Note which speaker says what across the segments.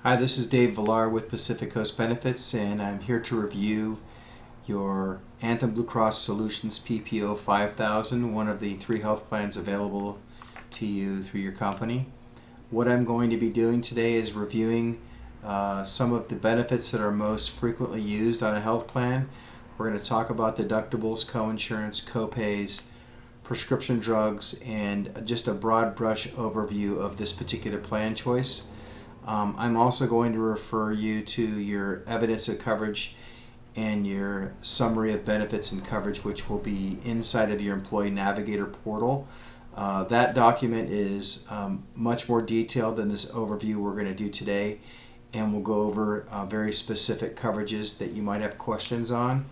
Speaker 1: Hi, this is Dave Villar with Pacific Coast Benefits, and I'm here to review your Anthem Blue Cross Solutions PPO 5000, one of the 3 health plans available to you through your company. What I'm going to be doing today is reviewing some of the benefits that are most frequently used on a health plan. We're going to talk about deductibles, coinsurance, copays, prescription drugs, and just a broad brush overview of this particular plan choice. I'm also going to refer you to your evidence of coverage and your summary of benefits and coverage, which will be inside of your Employee Navigator portal. That document is much more detailed than this overview we're going to do today, and we'll go over very specific coverages that you might have questions on.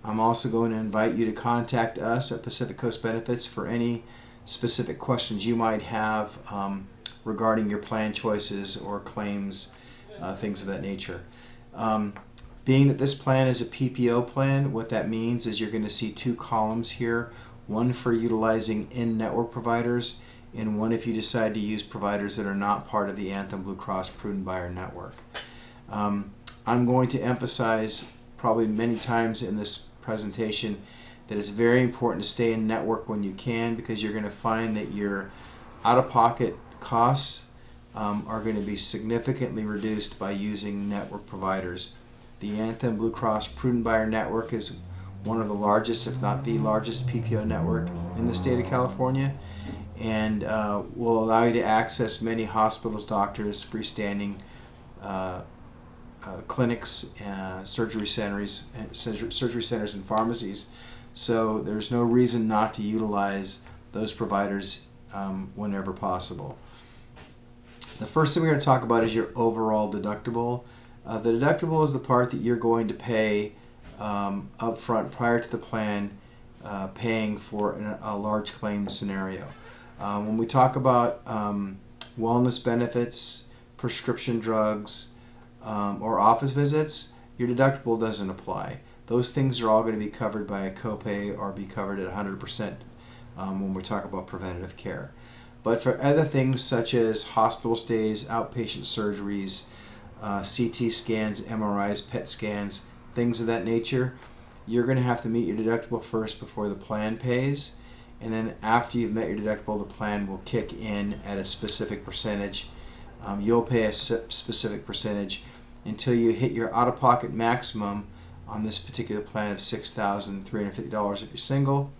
Speaker 1: I'm also going to invite you to contact us at Pacific Coast Benefits for any specific questions you might have regarding your plan choices or claims, things of that nature. Being that this plan is a PPO plan, what that means is you're going to see 2 columns here, one for utilizing in-network providers and one if you decide to use providers that are not part of the Anthem Blue Cross Prudent Buyer network. I'm going to emphasize probably many times in this presentation that it's very important to stay in network when you can, because you're going to find that your out-of-pocket costs are going to be significantly reduced by using network providers. The Anthem Blue Cross Prudent Buyer Network is one of the largest, if not the largest, PPO network in the state of California, and will allow you to access many hospitals, doctors, freestanding clinics, surgery centers, and pharmacies. So there's no reason not to utilize those providers whenever possible. The first thing we're going to talk about is your overall deductible. The deductible is the part that you're going to pay up front prior to the plan paying for a large claim scenario. When we talk about wellness benefits, prescription drugs, or office visits, your deductible doesn't apply. Those things are all going to be covered by a copay or be covered at 100% when we talk about preventative care. But for other things such as hospital stays, outpatient surgeries, CT scans, MRIs, PET scans, things of that nature, you're going to have to meet your deductible first before the plan pays. And then after you've met your deductible, the plan will kick in at a specific percentage. You'll pay a specific percentage until you hit your out-of-pocket maximum on this particular plan of $6,350 if you're single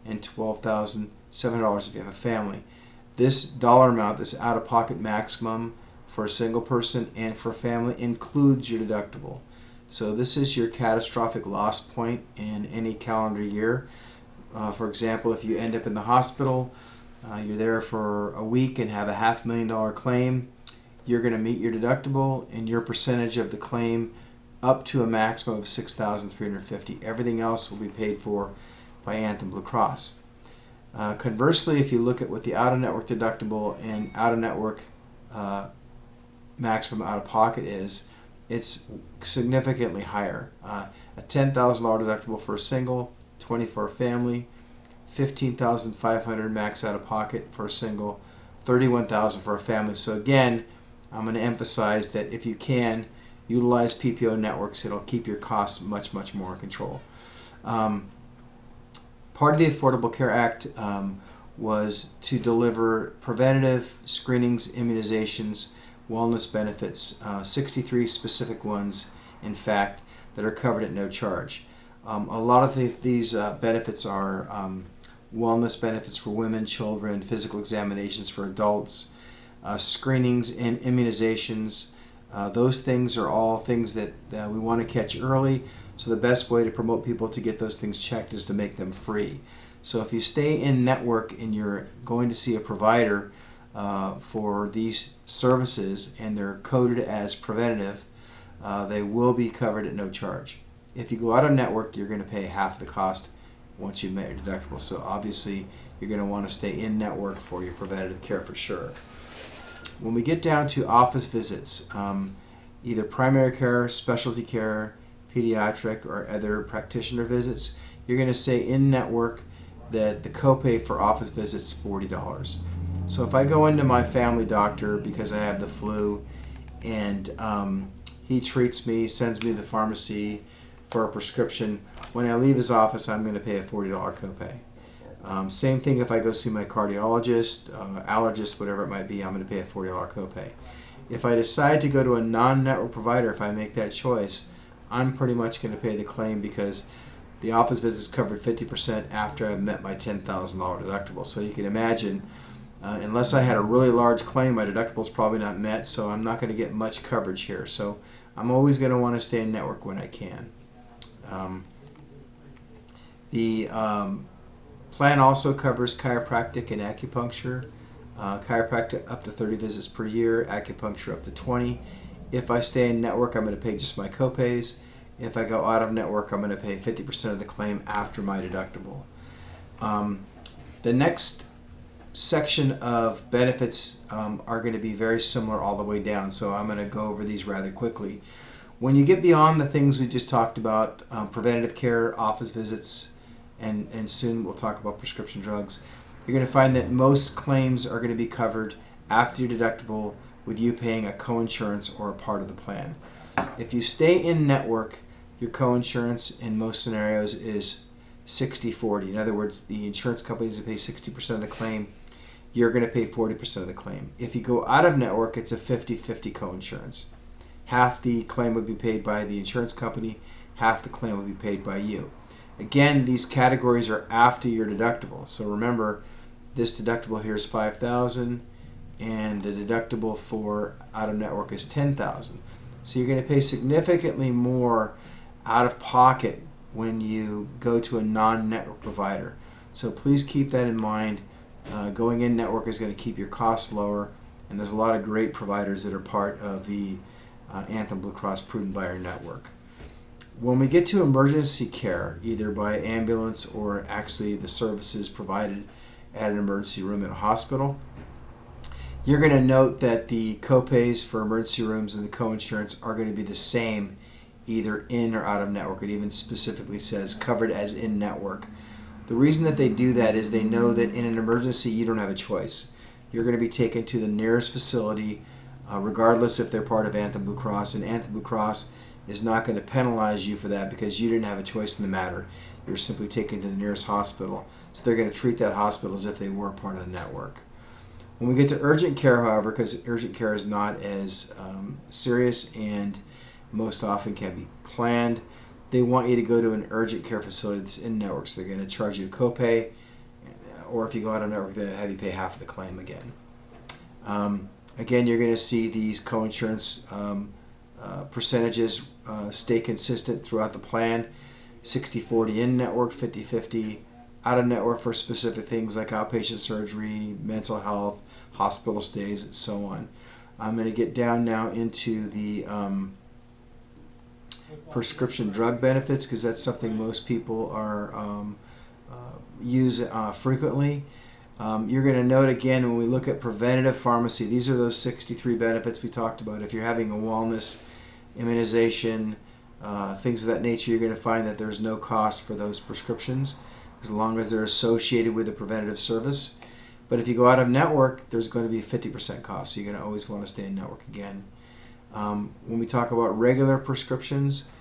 Speaker 1: and $12,700 if you have a family. This dollar amount, this out-of-pocket maximum for a single person and for a family, includes your deductible. So this is your catastrophic loss point in any calendar year. For example, if you end up in the hospital, you're there for a week and have a $500,000 claim, you're going to meet your deductible and your percentage of the claim up to a maximum of $6,350. Everything else will be paid for by Anthem Blue Cross. Conversely, if you look at what the out-of-network deductible and out-of-network maximum out-of-pocket is, it's significantly higher. A $10,000 deductible for a single, $20,000 for a family, $15,500 max out-of-pocket for a single, $31,000 for a family. So again, I'm going to emphasize that if you can, utilize PPO networks. It'll keep your costs much, much more in control. Part of the Affordable Care Act was to deliver preventative screenings, immunizations, wellness benefits, 63 specific ones, in fact, that are covered at no charge. A lot of these benefits are wellness benefits for women, children, physical examinations for adults, screenings and immunizations. Those things are all things that we want to catch early. So the best way to promote people to get those things checked is to make them free. So if you stay in network and you're going to see a provider for these services and they're coded as preventative, they will be covered at no charge. If you go out of network, you're going to pay half the cost once you've met your deductible. So obviously you're going to want to stay in network for your preventative care for sure. When we get down to office visits, either primary care, specialty care, pediatric, or other practitioner visits, you're going to say in network that the copay for office visits is $40. So if I go into my family doctor because I have the flu and he treats me, sends me to the pharmacy for a prescription. When I leave his office, I'm going to pay a $40 copay. Same thing if I go see my cardiologist, allergist, whatever it might be, I'm going to pay a $40 copay. If I decide to go to a non-network provider, if I make that choice, I'm pretty much going to pay the claim because the office visit is covered 50% after I've met my $10,000 deductible. So you can imagine, unless I had a really large claim, my deductible is probably not met, so I'm not going to get much coverage here. So I'm always going to want to stay in network when I can. The plan also covers chiropractic and acupuncture. Chiropractic up to 30 visits per year, acupuncture up to 20. If I stay in network, I'm going to pay just my copays. If I go out of network, I'm going to pay 50% of the claim after my deductible. The next section of benefits are going to be very similar all the way down, so I'm going to go over these rather quickly. When you get beyond the things we just talked about, preventative care, office visits, and soon we'll talk about prescription drugs, you're going to find that most claims are going to be covered after your deductible with you paying a coinsurance or a part of the plan. If you stay in network, your coinsurance in most scenarios is 60-40. In other words, the insurance companies will pay 60% of the claim. You're going to pay 40% of the claim. If you go out of network, it's a 50-50 coinsurance. Half the claim would be paid by the insurance company, half the claim would be paid by you. Again, these categories are after your deductible. So remember, this deductible here is $5,000 and the deductible for out of network is $10,000. So you're going to pay significantly more out of pocket when you go to a non-network provider. So please keep that in mind. Going in network is going to keep your costs lower, and there's a lot of great providers that are part of the Anthem Blue Cross Prudent Buyer Network. When we get to emergency care, either by ambulance or actually the services provided at an emergency room at a hospital, you're going to note that the copays for emergency rooms and the coinsurance are going to be the same either in or out of network. It even specifically says covered as in network. The reason that they do that is they know that in an emergency you don't have a choice. You're going to be taken to the nearest facility regardless if they're part of Anthem Blue Cross, and Anthem Blue Cross is not going to penalize you for that because you didn't have a choice in the matter. You're simply taken to the nearest hospital. So they're going to treat that hospital as if they were part of the network. When we get to urgent care, however, because urgent care is not as serious and most often can be planned, they want you to go to an urgent care facility that's in network. So they're going to charge you a copay, or if you go out of network, they'll have you pay half of the claim again. Again, you're going to see these coinsurance percentages stay consistent throughout the plan. 60-40 in network, 50-50 out of network for specific things like outpatient surgery, mental health, hospital stays, and so on. I'm going to get down now into the prescription drug benefits because that's something most people are use frequently. You're going to note again when we look at preventative pharmacy, these are those 63 benefits we talked about. If you're having a wellness, immunization, things of that nature, you're going to find that there's no cost for those prescriptions as long as they're associated with a preventative service. But if you go out of network, there's going to be a 50% cost, so you're going to always want to stay in network again. When we talk about regular prescriptions,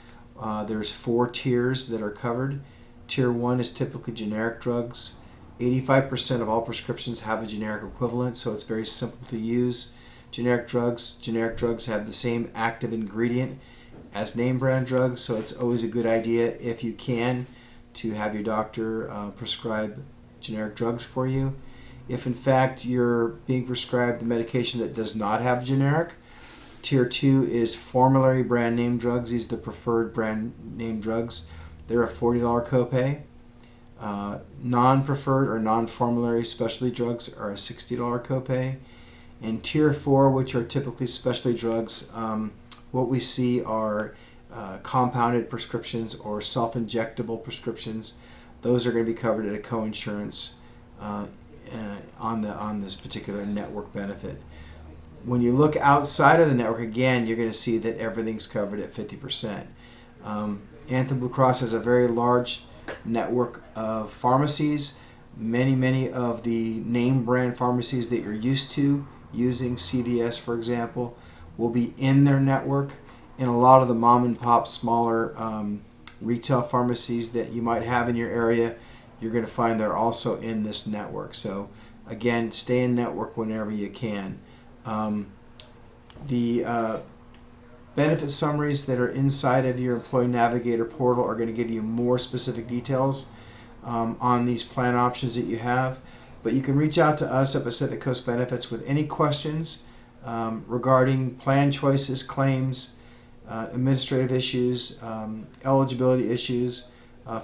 Speaker 1: there's 4 tiers that are covered. Tier 1 is typically generic drugs. 85% of all prescriptions have a generic equivalent, so it's very simple to use. Generic drugs have the same active ingredient as name brand drugs, so it's always a good idea if you can to have your doctor prescribe generic drugs for you. If in fact you're being prescribed the medication that does not have generic, Tier 2 is formulary brand name drugs. These are the preferred brand name drugs. They're a $40 copay. Non-preferred or non-formulary specialty drugs are a $60 copay. And Tier 4, which are typically specialty drugs, what we see are compounded prescriptions or self-injectable prescriptions. Those are going to be covered at a coinsurance on this particular network benefit. When you look outside of the network, again, you're going to see that everything's covered at 50%. Anthem Blue Cross has a very large network of pharmacies. Many of the name brand pharmacies that you're used to using, CVS for example, will be in their network. In a lot of the mom and pop smaller retail pharmacies that you might have in your area, you're going to find they're also in this network. So again, stay in network whenever you can. The benefit summaries that are inside of your Employee Navigator portal are going to give you more specific details on these plan options that you have. But you can reach out to us at Pacific Coast Benefits with any questions regarding plan choices, claims, administrative issues, eligibility issues.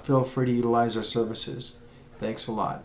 Speaker 1: Feel free to utilize our services. Thanks a lot.